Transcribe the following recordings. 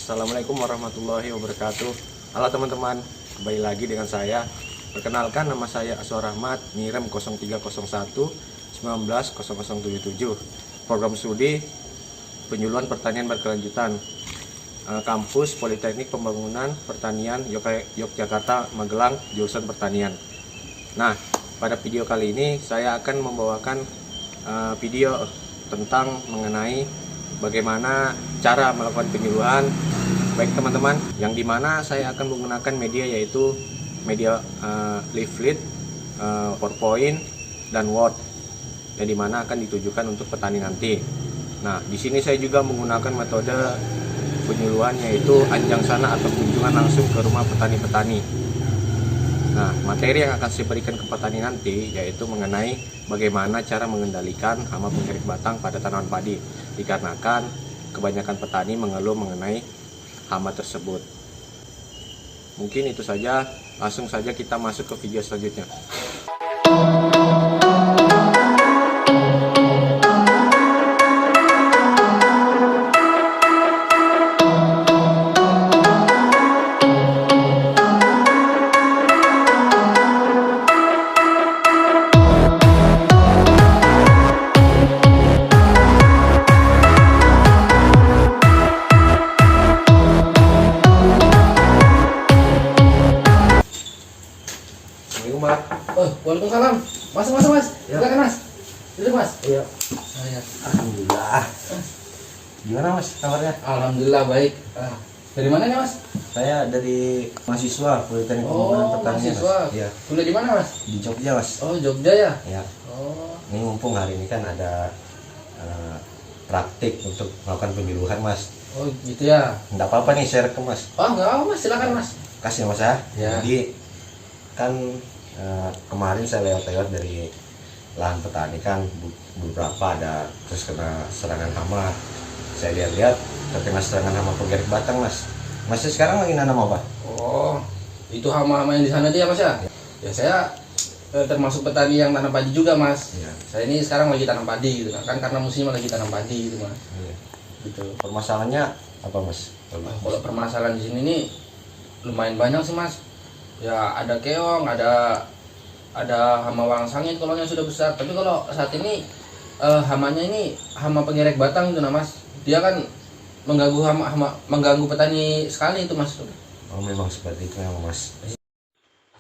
Assalamualaikum warahmatullahi wabarakatuh. Halo teman-teman, kembali lagi dengan saya. Perkenalkan, nama saya Aswar Rahmat, NIREM 0301 190077. Program studi penyuluhan pertanian berkelanjutan, kampus Politeknik Pembangunan Pertanian Yogyakarta Magelang, jurusan pertanian. Nah, pada video kali ini saya akan membawakan video tentang mengenai bagaimana cara melakukan penyuluhan, baik teman-teman, yang dimana saya akan menggunakan media yaitu media leaflet, PowerPoint, dan Word, yang dimana akan ditujukan untuk petani nanti. Nah, di sini saya juga menggunakan metode penyuluhan yaitu anjang sana atau kunjungan langsung ke rumah petani-petani. Nah, materi yang akan saya berikan ke petani nanti yaitu mengenai bagaimana cara mengendalikan hama pengerik batang pada tanaman padi, dikarenakan kebanyakan petani mengeluh mengenai hama tersebut. Mungkin itu saja, langsung saja kita masuk ke video selanjutnya. Oh, waalaikumsalam. Masuk, Mas. Ya. Silakan, Mas. Duduk, Mas. Iya. Oh, ya. Alhamdulillah. Gimana Mas kabarnya? Alhamdulillah baik. Dari mana nih, Mas? Saya dari mahasiswa Politeknik Pembangunan Pertanian. Mahasiswa. Iya. Kuliah di mana, Mas? Di Jogja, Mas. Oh, Jogja ya. Ya. Oh. Ini mumpung hari ini kan ada praktik untuk melakukan penyuluhan, Mas. Oh, gitu ya. Nggak apa-apa nih saya rekam, Mas. Oh, enggak apa, Mas. Silakan, Mas. Kasih Mas ya. Ya. Jadi kan kemarin saya lewat-lewat dari lahan petani kan beberapa ada terus kena serangan hama. Saya lihat-lihat terkena serangan hama pengerik batang, Mas. Masnya sekarang lagi nanam apa? Oh, itu hama-hama yang di sana dia, Mas ya? Ya, saya termasuk petani yang tanam padi juga, Mas. Iya. Saya ini sekarang lagi tanam padi gitu kan karena musimnya lagi tanam padi gitu, Mas. Iya. Gitu. Permasalahannya apa, Mas? Kalau permasalahan di sini nih lumayan banyak sih, Mas. Ya ada keong, ada hama walang sangit kalau yang sudah besar. Tapi kalau saat ini hamanya ini hama pengerek batang itu, nah, Mas. Dia kan mengganggu petani sekali itu, Mas. Oh, memang seperti itu memang, Mas.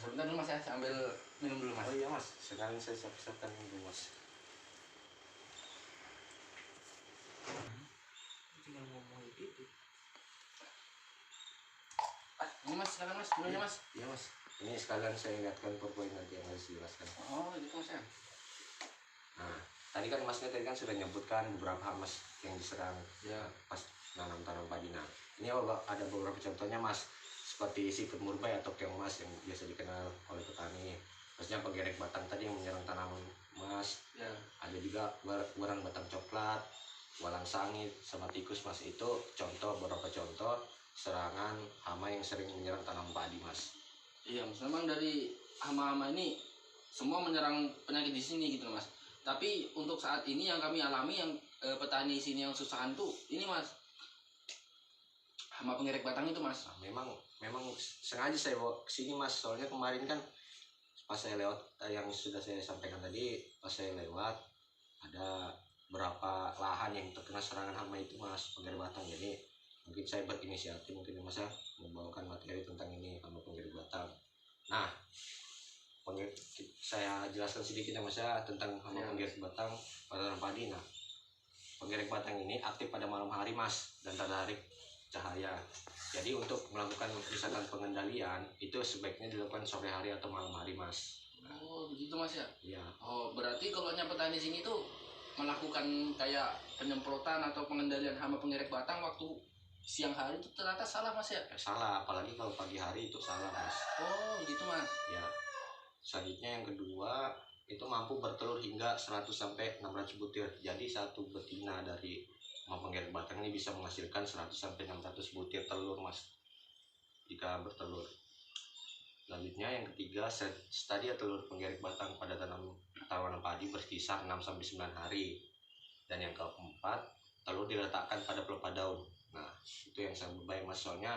Sebentar dulu, Mas, ya. Saya ambil minum dulu, Mas. Oh iya, Mas. Sekarang saya siapkan dulu, Mas. Ini, Mas, silakan, Mas. Minumnya, Mas. Iya, Mas. Ini sekalian saya ingatkan PowerPoint nanti yang harus dijelaskan. Oh, gitu, Mas ya. Nah, tadi kan Masnya tadi kan sudah nyebutkan beberapa hama yang diserang Ya. pas nanam tanam padi. Nah, ini ada beberapa contohnya, Mas, seperti siput murbai atau keong mas yang biasa dikenal oleh petani. Maksudnya pengerek batang tadi yang menyerang tanaman, Mas. Ya. Ada juga warang batang coklat, walang sangit, sama tikus, Mas. Itu beberapa contoh serangan hama yang sering menyerang tanaman padi, Mas. Iya, Mas. Memang dari hama-hama ini semua menyerang penyakit di sini gitu, Mas. Tapi untuk saat ini yang kami alami yang petani sini yang susahan tuh ini, Mas. Hama pengerek batang itu, Mas. Nah, memang sengaja saya bawa ke sini, Mas. Soalnya kemarin kan pas saya lewat yang sudah saya sampaikan tadi, pas saya lewat ada berapa lahan yang terkena serangan hama itu, Mas, pengerek batang. Jadi mungkin saya berinisiatif mungkin, Mas, ya, membawakan materi tentang ini hama pengerek batang. Nah, saya jelaskan sedikit ya, Mas, ya, tentang hama pengerek batang pada tanam padi. Nah, pengerek batang ini aktif pada malam hari, Mas, dan tertarik cahaya. Jadi untuk melakukan misalkan pengendalian itu sebaiknya dilakukan sore hari atau malam hari, Mas. Oh, begitu, Mas ya. Iya. Oh, berarti kalau petani sini tuh melakukan kayak penyemprotan atau pengendalian hama pengerek batang waktu siang hari itu ternyata salah, Mas ya? Salah, apalagi kalau pagi hari itu salah, Mas. Oh, gitu, Mas. Ya. Selanjutnya yang kedua, itu mampu bertelur hingga 100 sampai 600 butir. Jadi satu betina dari hama pengerek batang ini bisa menghasilkan 100 sampai 600 butir telur, Mas, jika bertelur. Selanjutnya yang ketiga, stadia telur pengerek batang pada tanaman padi berkisar 6 sampai 9 hari. Dan yang keempat, telur diletakkan pada pelepah daun. Nah, itu yang sangat berbahaya mas, soalnya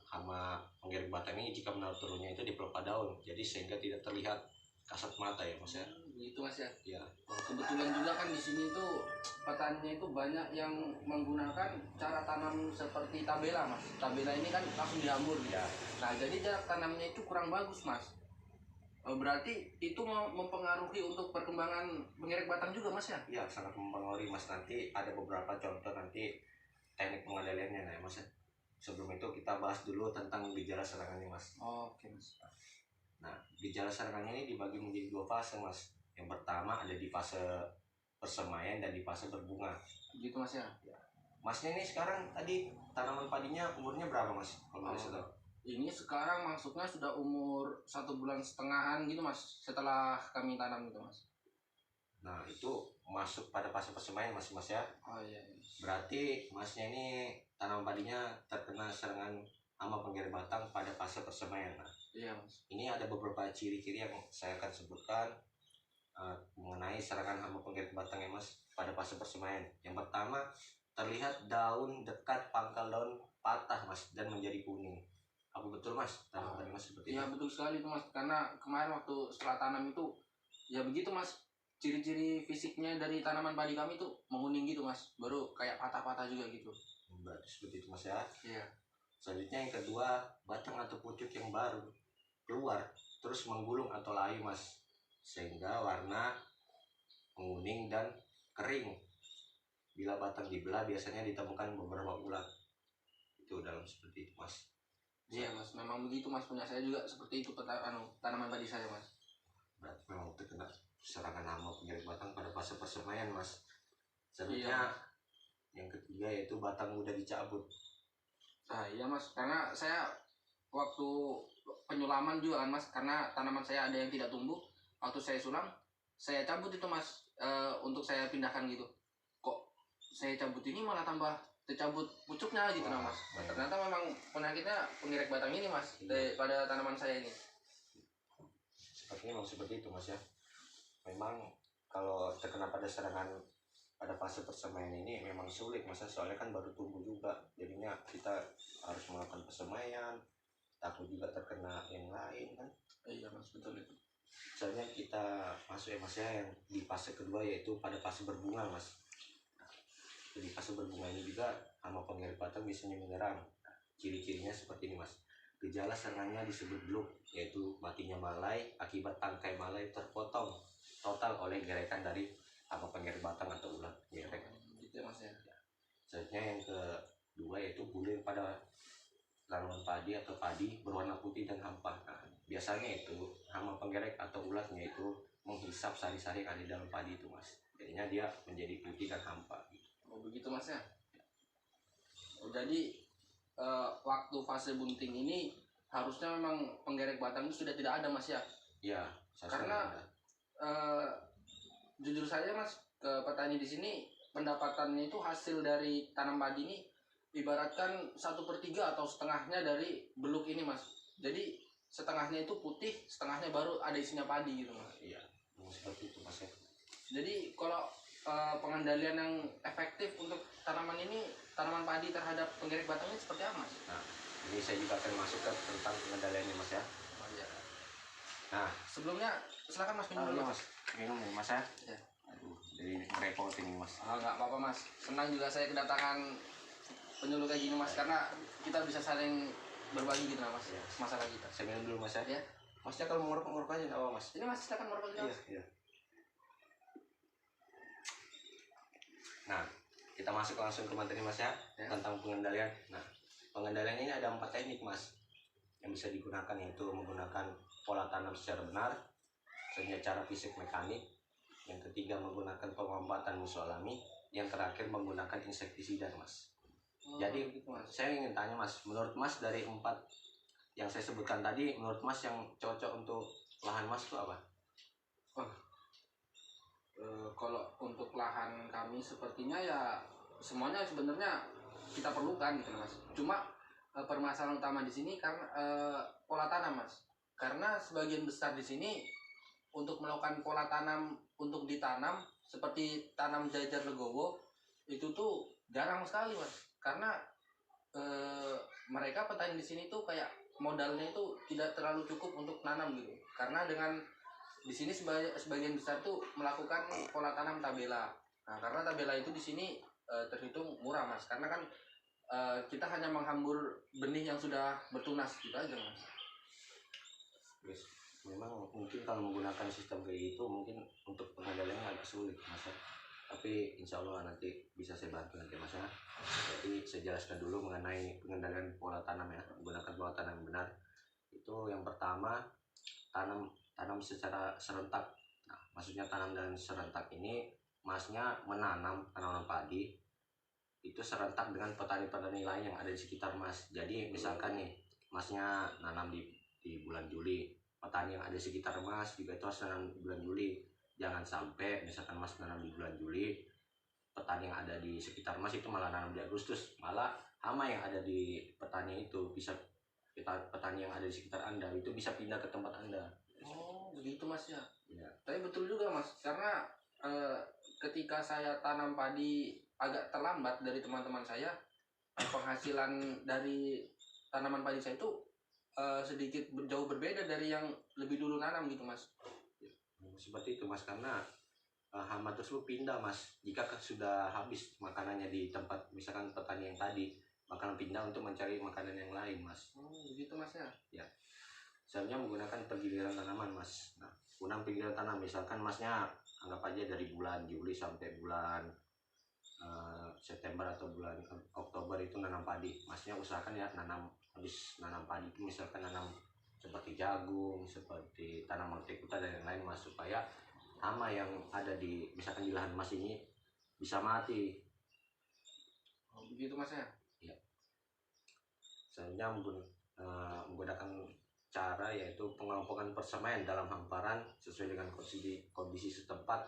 hama penggerak batang ini jika menaruh turunnya itu di pelepah daun, jadi sehingga tidak terlihat kasat mata ya mas ya. Gitu mas ya. Ya, Kebetulan juga kan di sini tuh petani itu banyak yang menggunakan cara tanam seperti tabela mas. Tabela ini kan langsung dihambur gitu. ya, Nah jadi jarak tanamnya itu kurang bagus mas. Berarti itu mempengaruhi untuk perkembangan pengerek batang juga mas ya? ya sangat mempengaruhi mas. Nanti ada beberapa contoh nanti teknik pengendaliannya nah ya mas ya. Sebelum itu kita bahas dulu tentang gejala serangannya mas. Oke mas. Nah, gejala serangannya ini dibagi menjadi 2 fase mas. Yang pertama ada di fase persemaian dan di fase berbunga. Gitu mas ya. Masnya ini sekarang tadi tanaman padinya umurnya berapa mas? Kalau boleh saya tahu. Ini sekarang masuknya sudah umur 1,5 bulan gitu mas. Setelah kami tanam gitu mas. Nah, itu masuk pada fase persemaian mas ya. Oh iya. Iya. Berarti masnya ini tanaman padinya terkena serangan hama penggeret batang pada fase persemaian. Nah, Iya mas. ini ada beberapa ciri-ciri yang saya akan sebutkan mengenai serangan hama penggeret batang ya mas pada fase persemaian. Yang pertama, terlihat daun dekat pangkal daun patah mas dan menjadi kuning. Apa betul mas tanaman padi mas seperti Iya itu? betul sekali itu mas. Karena kemarin waktu setelah tanam itu ya begitu mas. Ciri-ciri fisiknya dari tanaman padi kami tuh menguning gitu mas. Baru kayak patah-patah juga gitu. Berarti seperti itu mas ya. Iya. Selanjutnya yang kedua, batang atau pucuk yang baru keluar terus menggulung atau layu mas, sehingga warna menguning dan kering. Bila batang dibelah biasanya ditemukan beberapa ulat. Itu dalam seperti itu mas. Iya mas. Memang begitu mas. Punya saya juga seperti itu tanaman padi saya mas. Berarti memang terkena serangan hama penggeret batang pada fase persemaian mas. Selanjutnya yang ketiga yaitu batang mudah dicabut. Nah iya mas. Karena saya waktu penyulaman juga kan mas. Karena tanaman saya ada yang tidak tumbuh. Waktu saya sulam, saya cabut itu mas. Untuk saya pindahkan gitu. Kok saya cabut ini malah tambah tercabut pucuknya gitu nah mas. Wah, Ternyata memang penyakitnya pengerek batang ini mas. Iya. Pada tanaman saya ini. Sepertinya memang seperti itu mas ya. Memang kalau terkena pada serangan pada fase persemaian ini memang sulit mas ya. Soalnya kan baru tumbuh juga, jadinya kita harus melakukan persemaian, takut juga terkena yang lain kan. Iya mas betul itu. Soalnya kita masuk ya mas ya yang di fase kedua yaitu pada fase berbunga mas. Jadi fase berbunga ini juga hama penggeret batang biasanya menyerang. Ciri-cirinya seperti ini mas. Gejala serangannya disebut bluk, yaitu matinya malai akibat tangkai malai terpotong total oleh gerekan dari hama penggeret batang atau ulat gerek. Gitu ya mas ya. Selanjutnya yang kedua yaitu bulir pada tanaman padi atau padi berwarna putih dan hampa. Nah, biasanya itu hama penggerek atau ulatnya itu menghisap sari-sari yang ada di dalam padi itu mas. Jadinya dia menjadi putih dan hampa. Oh begitu mas ya. Oh, jadi waktu fase bunting ini harusnya memang penggerek batang itu sudah tidak ada mas ya. Ya, Karena jujur saja mas, ke petani di sini pendapatannya itu hasil dari tanam padi ini ibaratkan 1/3 atau setengahnya dari beluk ini mas. Jadi setengahnya itu putih, setengahnya baru ada isinya padi gitu mas. iya, seperti itu mas ya. Jadi kalau pengendalian yang efektif untuk tanaman ini, tanaman padi terhadap penggerek batangnya seperti apa mas? Nah, ini saya juga akan masuk ke tentang pengendaliannya mas ya. Oh, iya. Nah, Sebelumnya silakan mas minum dulu mas. minum nih mas ya. Ya. Aduh, jadi ngerepotin nih mas. Nggak apa-apa mas. Senang juga saya kedatangan penyuluh kayak gini mas, karena kita bisa saling berbagi gitu mas Ya. masalah kita. Saya minum dulu mas ya. Ya. Masnya kalau mau ngerokok aja nggak apa mas. Ini mas silakan merokok juga. Iya, iya. Nah, kita masuk langsung ke materi mas ya, tentang pengendalian. Nah, pengendalian ini ada 4 teknik mas yang bisa digunakan, yaitu menggunakan pola tanam secara benar, sebenarnya cara fisik mekanik, yang ketiga menggunakan pengombatan musuh alami, yang terakhir menggunakan insektisida mas. Jadi gitu, mas. saya ingin tanya mas, menurut mas dari 4 yang saya sebutkan tadi, menurut mas yang cocok untuk lahan mas itu apa? Kalau untuk lahan kami sepertinya ya semuanya sebenarnya kita perlukan gitu mas. Cuma permasalahan utama di sini karena pola tanam mas. Karena sebagian besar di sini untuk melakukan pola tanam untuk ditanam seperti tanam jajar legowo itu tuh jarang sekali mas. karena mereka petani di sini tuh kayak modalnya itu tidak terlalu cukup untuk nanam gitu. Karena dengan di sini sebagian besar tuh melakukan pola tanam tabela. Nah, karena tabela itu di sini terhitung murah Mas, karena kan kita hanya menghambur benih yang sudah bertunas gitu aja Mas. Guys, memang mungkin kalau menggunakan sistem kayak gitu mungkin untuk pengendaliannya agak sulit Mas ya. Tapi insya Allah nanti bisa saya bantu nanti Mas ya. Jadi saya jelaskan dulu mengenai pengendalian pola tanam ya, menggunakan pola tanam yang benar. Itu yang pertama, tanam secara serentak. Nah, maksudnya tanam dan serentak ini Masnya menanam tanaman padi itu serentak dengan petani-petani lain yang ada di sekitar Mas. Jadi misalkan nih Masnya nanam di bulan Juli, petani yang ada di sekitar Mas juga itu harus nanam di bulan Juli. Jangan sampai misalkan Mas nanam di bulan Juli, petani yang ada di sekitar Mas itu malah nanam di Agustus, malah hama yang ada di petani itu bisa petani yang ada di sekitar Anda itu bisa pindah ke tempat Anda. Oh, begitu Mas ya. Ya. Tapi betul juga Mas, karena ketika saya tanam padi agak terlambat dari teman-teman saya, penghasilan dari tanaman padi saya itu sedikit jauh berbeda dari yang lebih dulu nanam gitu Mas. Seperti itu Mas, karena hama tersebut pindah Mas. Jika sudah habis makanannya di tempat misalkan petani yang tadi, bakalan pindah untuk mencari makanan yang lain Mas. Oh, begitu Mas ya. Ya. Selanjutnya menggunakan penggiliran tanaman Mas. Nah, guna penggiliran tanam misalkan Masnya anggap aja dari bulan Juli sampai bulan September atau bulan Oktober itu nanam padi. Masnya usahakan ya habis nanam padi itu misalkan nanam seperti jagung, seperti tanaman hortikultura dan lain-lain Mas, supaya hama yang ada di misalkan di lahan Mas ini bisa mati. Oh, begitu Mas ya. Ya. Selanjutnya menggunakan cara yaitu pengelompokan persemaian dalam hamparan sesuai dengan kondisi setempat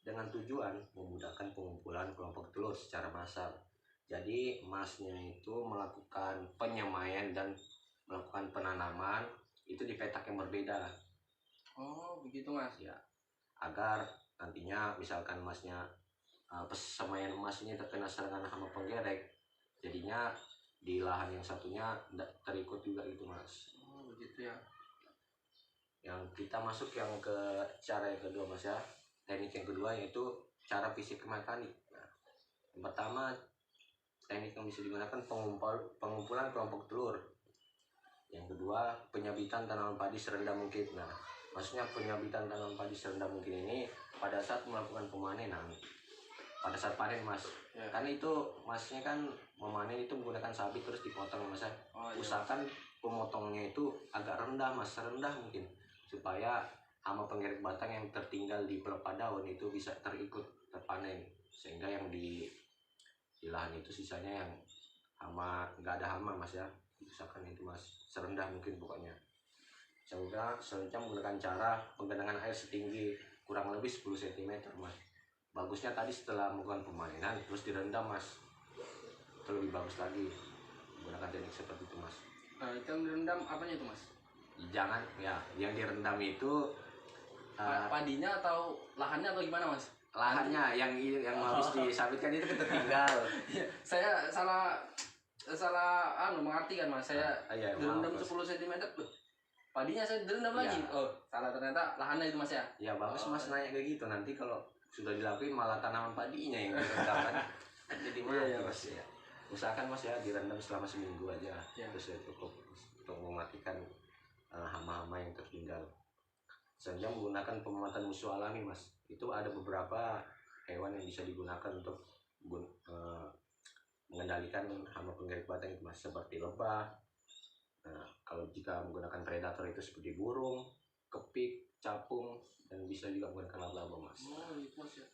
dengan tujuan memudahkan pengumpulan kelompok telur secara massal. Jadi Masnya itu melakukan penyemaian dan melakukan penanaman itu di petak yang berbeda. Oh, begitu Mas. Ya, agar nantinya misalkan Masnya persemaian Mas ini terkena serangan hama penggerek, jadinya di lahan yang satunya terikut juga gitu Mas. Oh, begitu ya. Yang kita masuk yang ke cara yang kedua Mas ya, teknik yang kedua yaitu cara fisik mekanik. Nah, yang pertama teknik yang bisa digunakan pengumpulan kelompok telur. Yang kedua penyabitan tanaman padi serendah mungkin. Nah, maksudnya penyabitan tanaman padi serendah mungkin ini pada saat melakukan pemanenan, pada saat panen Mas. Ya. Karena itu Masnya kan memanen itu menggunakan sabit terus dipotong Mas. Oh, iya. Usahakan pemotongnya itu agak rendah Mas, serendah mungkin, supaya hama penggerek batang yang tertinggal di pelepah daun itu bisa terpanen, sehingga yang di lahan itu sisanya yang hama nggak ada hama Mas ya. Usahakan itu Mas, serendah mungkin pokoknya. Selanjutnya menggunakan cara penggenangan air setinggi kurang lebih 10 cm Mas. Bagusnya tadi setelah melakukan pemanenan terus direndam Mas, itu lebih bagus lagi menggunakan teknik seperti itu Mas. Nah, itu yang direndam apanya itu Mas? Jangan ya, yang direndam itu Padinya atau lahannya atau gimana Mas? lahannya yang habis disabitkan itu tertinggal. Saya salah mengartikan Mas. Saya Iya, direndam maaf, Mas. 10 cm. Padinya saya direndam Iya. lagi. Oh, salah, ternyata lahannya itu Mas ya. Ya bagus Oh. Mas nanya kayak gitu, nanti kalau sudah dilakuin malah tanaman padinya yang direndam kan. Jadi mati Iya, Mas ya. Usahakan Mas ya direndam selama seminggu aja, Iya. terus ya cukup untuk mematikan hama-hama yang tertinggal. Selanjutnya menggunakan pemamatan musuh alami Mas. Itu ada beberapa hewan yang bisa digunakan untuk mengendalikan hama penggerek batang itu Mas, seperti lebah. Nah, kalau jika menggunakan predator itu seperti burung, kepik, capung, dan bisa juga menggunakan laba-laba Mas. Oh, itu Mas ya.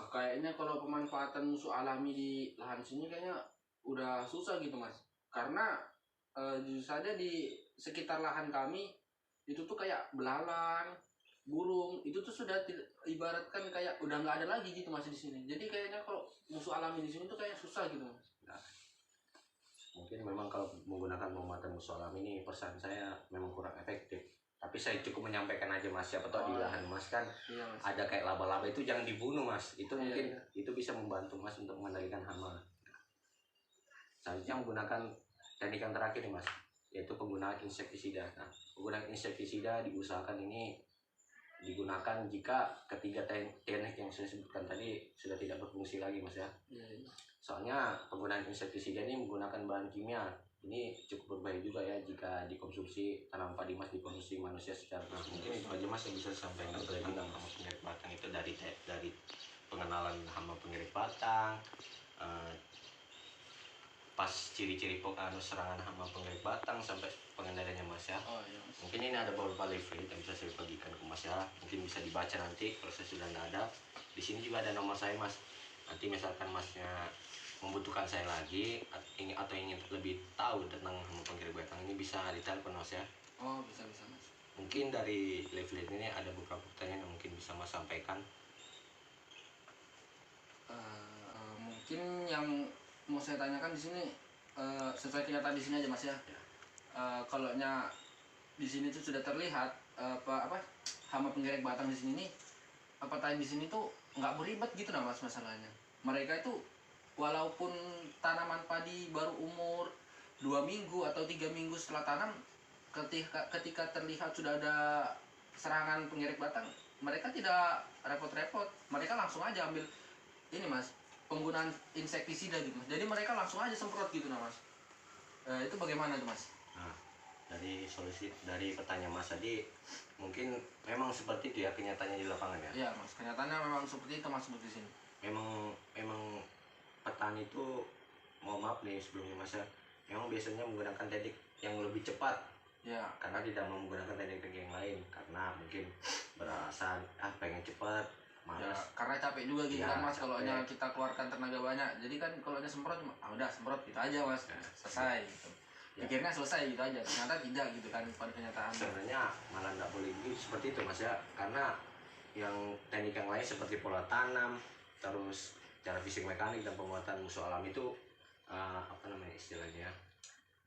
Kayaknya kalau pemanfaatan musuh alami di lahan sini kayaknya udah susah gitu Mas. Karena jujur saja di sekitar lahan kami itu tuh kayak belalang, burung, itu tuh sudah ibaratkan kayak udah nggak ada lagi gitu Mas di sini. Jadi kayaknya kalau musuh alami di sini tuh kayak susah gitu Mas. Nah, mungkin memang kalau menggunakan pemamatan musuh alami ini perasaan saya memang kurang efektif. Tapi saya cukup menyampaikan aja Mas, siapa tahu di lahan Mas kan Iya Mas. ada kayak laba-laba, itu jangan dibunuh Mas. Itu Iya, mungkin iya. itu bisa membantu Mas untuk mengendalikan hama. Selanjutnya menggunakan teknik yang terakhir nih mas, yaitu penggunaan insektisida. Nah, penggunaan insektisida diusahakan ini digunakan jika ketiga teknik yang saya sebutkan tadi sudah tidak berfungsi lagi mas ya. Soalnya penggunaan insektisida ini menggunakan bahan kimia, ini cukup berbahaya juga ya jika dikonsumsi tanam padi mas, dikonsumsi manusia secara langsung. Mungkin itu aja mas yang bisa saya sampaikan tentang hama pengerek batang itu, dari pengenalan hama pengerek batang, eh, pas ciri-ciri serangan hama pengerek batang sampai pengendaliannya mas ya. Oh iya mas. Mungkin ini ada beberapa leaflet yang bisa saya bagikan ke mas ya, mungkin bisa dibaca nanti kalau saya sudah tidak ada. Di sini juga ada nomor saya mas, nanti misalkan masnya membutuhkan saya lagi atau ingin lebih tahu tentang hama pengerek batang ini, bisa ditelepon mas ya. Oh bisa bisa mas. Mungkin dari leaflet ini ada beberapa pertanyaan yang mungkin bisa mas sampaikan. Mungkin yang mau saya tanyakan di sini sesuai kenyataan di sini aja mas ya. Kalau di sini tuh sudah terlihat apa hama pengerek batang di sini nih, apa tadi di sini tuh nggak beribet gitu nah mas masalahnya. Mereka itu walaupun tanaman padi baru umur 2 minggu atau 3 minggu setelah tanam, ketika terlihat sudah ada serangan pengerek batang, mereka tidak repot-repot, mereka langsung aja ambil ini mas, penggunaan insektisida gitu mas. Jadi mereka langsung aja semprot gitu nah mas. Itu bagaimana tuh mas? Nah, dari pertanyaan mas tadi, mungkin memang seperti itu ya kenyataannya di lapangan ya. Iya mas, kenyataannya memang seperti itu mas di sini. Memang petani itu, mohon maaf nih sebelumnya mas ya, memang biasanya menggunakan teknik yang lebih cepat Ya. karena tidak mau menggunakan teknik-teknik yang lain, karena mungkin beralasan pengen cepat, Ya, malas. karena capek juga gitu Ya, kan mas, kalau capek. kita keluarkan tenaga banyak. Jadi kan kalau semprot cuma udah semprot gitu aja mas, Ya. selesai gitu. Ya. Pikirnya selesai gitu aja, ternyata tidak gitu kan pada kenyataan. Sebenarnya malah nggak boleh gitu seperti itu mas ya, karena yang teknik yang lain seperti pola tanam, terus cara fisik mekanik dan penguatan musuh alam itu apa namanya istilahnya,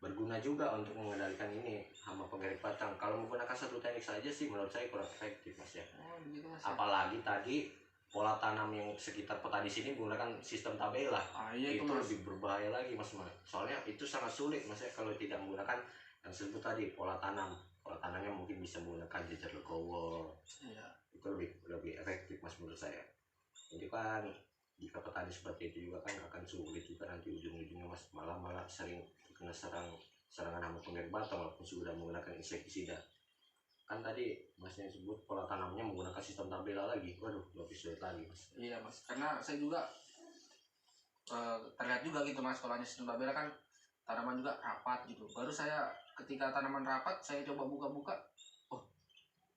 berguna juga untuk mengendalikan ini hama pengerek batang. Kalau menggunakan satu teknik saja sih menurut saya kurang efektif mas ya. Oh begitu mas ya. Apalagi tadi pola tanam yang sekitar petani sini menggunakan sistem tabela, Iya itu itu mas. lebih berbahaya lagi mas. Soalnya itu sangat sulit mas ya kalau tidak menggunakan yang disebut tadi pola tanam. Pola tanamnya mungkin bisa menggunakan jejer legowo, Iya. itu lebih efektif mas menurut saya. Jadi kan jika petani seperti itu juga kan akan sulit juga nanti ujung-ujungnya mas, malah sering kena serangan hama pengerek batang walaupun sudah menggunakan insektisida. Kan tadi masnya sebut pola tanamnya menggunakan sistem tabela lagi, waduh lebih sulit lagi mas. Iya mas, karena saya juga terlihat juga gitu mas, kalau hanya sistem tabela kan tanaman juga rapat gitu. Baru saya ketika tanaman rapat saya coba buka-buka, oh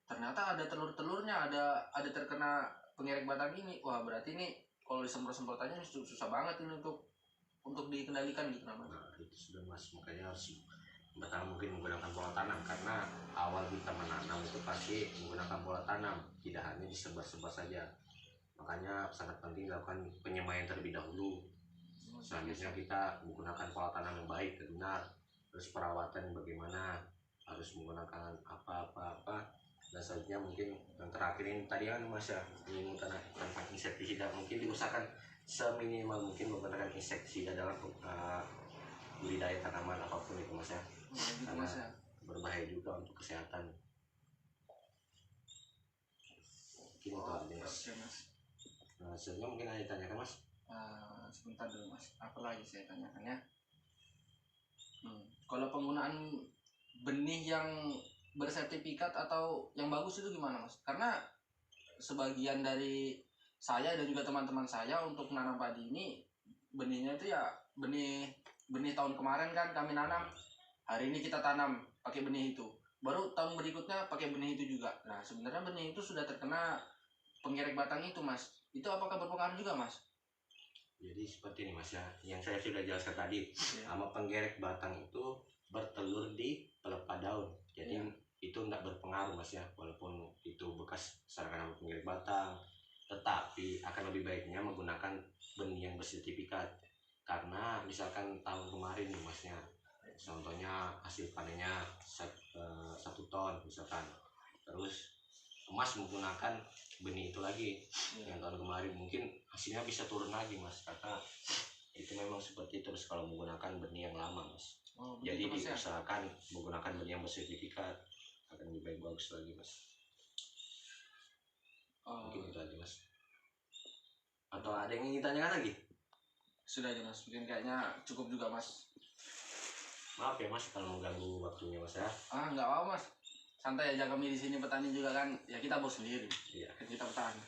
ternyata ada telur-telurnya, ada terkena pengerek batang ini. Wah berarti ini kalau disemprot-semprotannya susah banget ini untuk dikendalikan gitu namanya. Nah itu sudah mas, makanya harus pertama mungkin menggunakan pola tanam, karena awal kita menanam itu pasti menggunakan pola tanam, tidak hanya disebar-sebar saja. Makanya sangat penting dilakukan penyemaian terlebih dahulu. Selanjutnya kita menggunakan pola tanam yang baik dan benar, terus perawatan bagaimana, harus menggunakan apa, dan selanjutnya mungkin yang terakhir ini tadi kan mas ya, ini tentang insektisida, mungkin diusahakan seminimal mungkin menggunakan insektisida dalam budidaya tanaman apapun itu mas ya, Gitu karena mas ya. berbahaya juga untuk kesehatan. Mungkin itu aja mas. Oke mas. Nah, selanjutnya mungkin ada ditanyakan mas. Sebentar dulu mas, apa lagi saya tanyakan ya. Kalau penggunaan benih yang bersertifikat atau yang bagus itu gimana mas? Karena sebagian dari saya dan juga teman-teman saya untuk menanam padi ini, benihnya itu ya benih tahun kemarin kan kami nanam, hari ini kita tanam pakai benih itu, baru tahun berikutnya pakai benih itu juga. Nah sebenarnya benih itu sudah terkena pengerek batang itu mas, itu apakah berpengaruh juga mas? Jadi seperti ini mas ya, yang saya sudah jelaskan tadi, Ya. hama pengerek batang itu bertelur di pelepah daun, jadi Ya. itu tidak berpengaruh mas ya, walaupun itu bekas serangan hama pengerek batang, tetapi akan lebih baiknya menggunakan benih yang bersertifikat. Karena misalkan tahun kemarin nih masnya, contohnya hasil panennya 1 ton misalkan, terus emas menggunakan benih itu lagi yang tahun kemarin, mungkin hasilnya bisa turun lagi mas, karena itu memang seperti itu, Mas, kalau menggunakan benih yang lama, Mas. Oh, Jadi begitu, Mas, ya? diusahakan menggunakan benih yang bersertifikat akan lebih baik, bagus lagi, Mas. Oh, Mungkin itu aja, Mas. Atau ada yang ingin tanyakan lagi? sudah aja, Mas. Mungkin kayaknya cukup juga, Mas. Maaf ya, Mas, kalau mengganggu waktunya, Mas, ya. Nggak apa, Mas. Santai aja, kami di sini petani juga kan. Ya kita bos sendiri. Iya. Kan kita petani.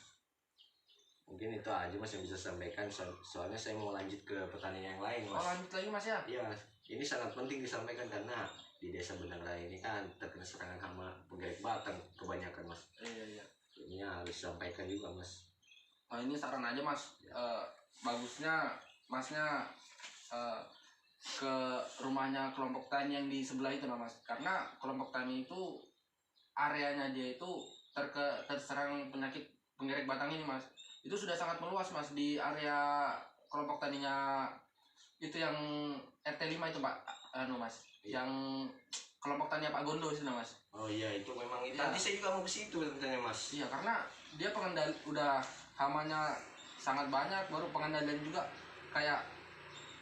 Mungkin itu aja, Mas, yang bisa saya sampaikan. Soalnya saya mau lanjut ke pertanian yang lain, Oh, Mas. lanjut lagi, Mas, ya? Iya, ini sangat penting disampaikan karena di desa Benar Raya ini kan terkena serangan hama penggerek batang kebanyakan, Mas. Iya. Ini harus disampaikan juga, Mas. Oh, ini saran aja, Mas. Bagusnya Masnya ke rumahnya kelompok tani yang di sebelah itu, nah, Mas. Karena kelompok tani itu areanya dia itu terserang penyakit penggerek batang ini, Mas. Itu sudah sangat meluas, Mas, di area kelompok taninya itu yang RT 5 itu, Pak. Mas. Iya. Yang kelompok tani Pak Gondo itu, nah, Mas. Oh iya, itu memang itu. Iya. Nanti saya juga mau ke situ sebenarnya, Mas. Iya, karena dia pengendali udah hamanya sangat banyak, baru pengendalian juga kayak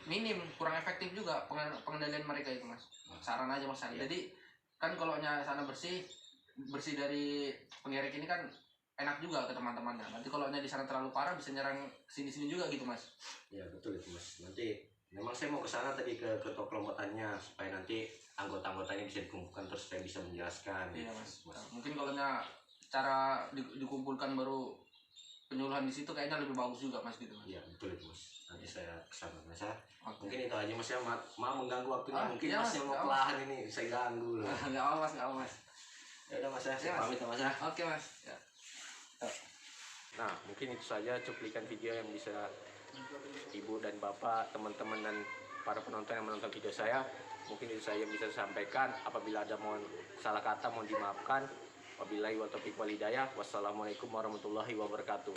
minim, kurang efektif juga pengendalian mereka itu, Mas. Saran aja, Mas. Iya. Jadi kan kalau sana bersih dari penggerek ini kan enak juga ke teman-temannya. Nanti kalau di sana terlalu parah bisa nyerang sini-sini juga gitu, Mas. Iya, betul itu, Mas. Nanti memang saya mau ke sana tadi ke ketua kelompok taninya supaya nanti anggota-anggotanya bisa dikumpulkan terus supaya bisa menjelaskan. Iya, Mas. Mungkin kalau cara dikumpulkan baru penyuluhan di situ kayaknya lebih bagus juga, Mas, gitu, Mas. Iya, betul itu, Mas. Nanti saya kesana, Mas, ya. Oke. Mungkin itu aja, Mas, ya. Maaf mengganggu waktunya. Mungkin iya, Mas Mas, yang mau nggak pelahan ini saya ganggu loh. Nggak apa, Mas, nggak apa, Mas. Ya udah, Mas, ya. Saya Iya, Mas. pamit ya, Mas, ya. Oke, Mas. Ya. Nah, mungkin itu saja cuplikan video yang bisa ibu dan bapak, teman-teman dan para penonton yang menonton video saya. Mungkin itu saja yang bisa saya sampaikan. Apabila ada mohon salah kata mohon dimaafkan. Wabillahi wa taufiq wal hidayah. Wassalamualaikum warahmatullahi wabarakatuh.